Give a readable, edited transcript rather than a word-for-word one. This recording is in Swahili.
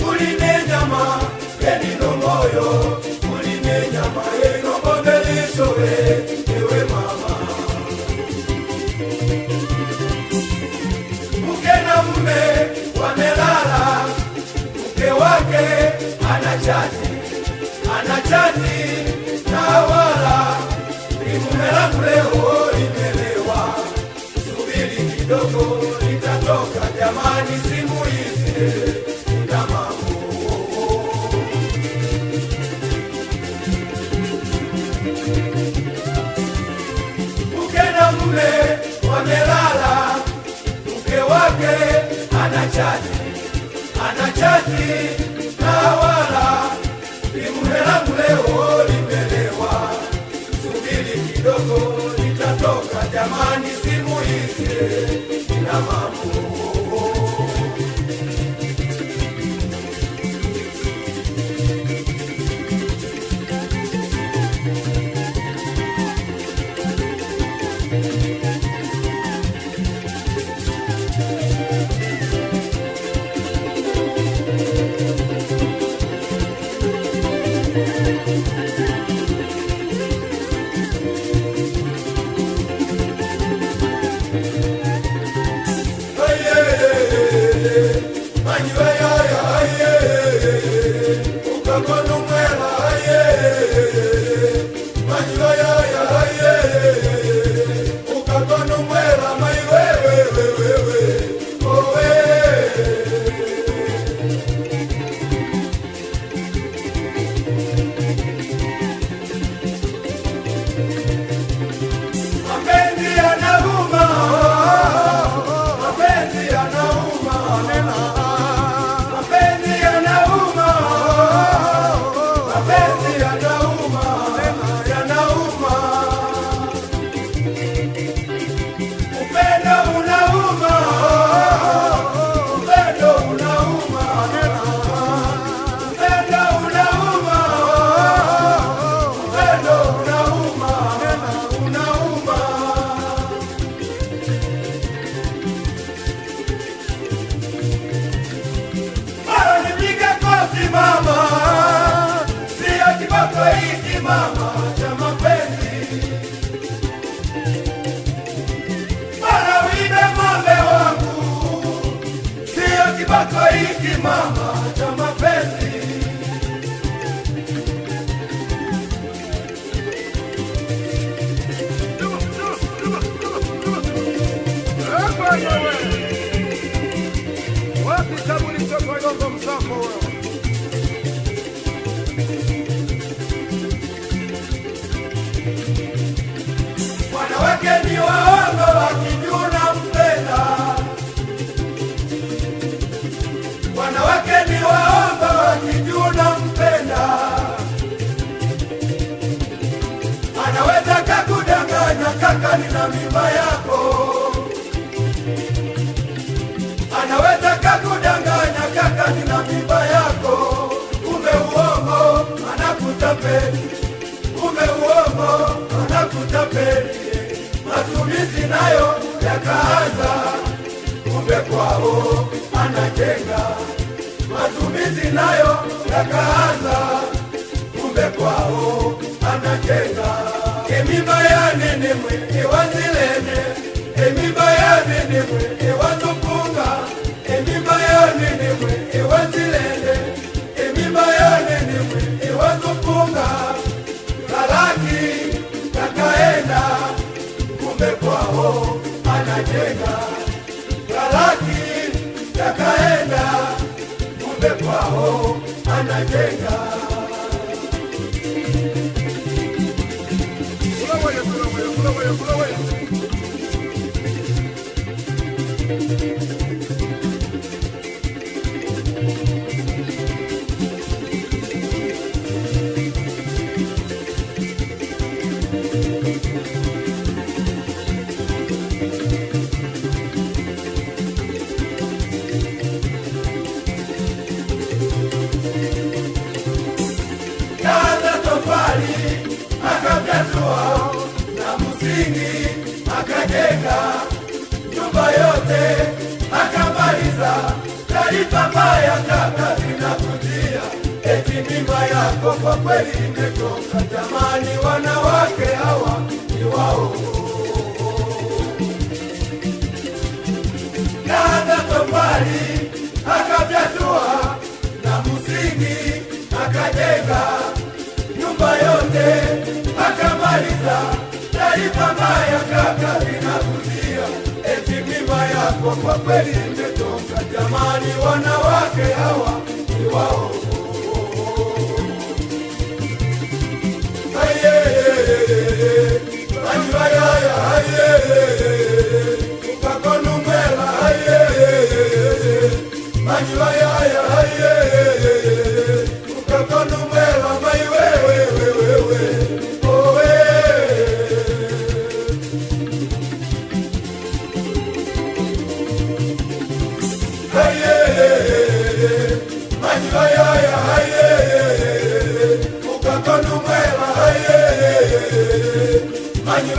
uline nyama enino moyo uline nyama eno mbelisowe ewe mama. Mke na mume wamelala, mke wake anachati na wala ni mume langu leo limelewa, subiri kidogo litatoka jamani, simu hizi na mambo. Mke na mume wamelala, mke wake anachati na wala ni mume langu leo limelewa, subiri kidogo litatoka jamani, simu hizi na mambo. Mama cha mapenzi, bana uibe ng'ombe wangu, sio kibako hiki mama cha mapenzi. Wapi kaburi choko yongo msako wewe? Wanawake ni waongo wakijuna mpenda, wanawake ni waongo wakijuna mpenda, anaweza kakudanganya kaka nina mimba yako, anaweza kakudanganya kaka nina mimba yako, kumbe uongo anakutapeli, kumbe uongo anakutapeli. Matumizi nayo yakaanza, kumbe kwao anajenga. Matumizi nayo yakaanza, kumbe kwao anajenga. Emimba ya nene mwe ewazilene, emimba ya nene mwe ewazupunga, emimba ya nene mwe ewazilene, emimba ya nene mwe ewazupunga. Kalaki kakaenda, kumbe kwao anajenga. Kalaki kakaenda, kumbe kwao anajenga. Akafyatua na msingi akajenga nyumba yote akamaliza, taifa mbaya kaka zinakujia, eti mimba yako kwa kweli imetoka. Jamani, wanawake hawa ni waongo. Kaanza tofali akafyatua na msingi akajenga nyumba yote akamaliza. Taarifa mbaya kaka zinakujia, eti mimba yako kwa kweli imetoka. Jamani, wanawake hawa ni waongo. Manyi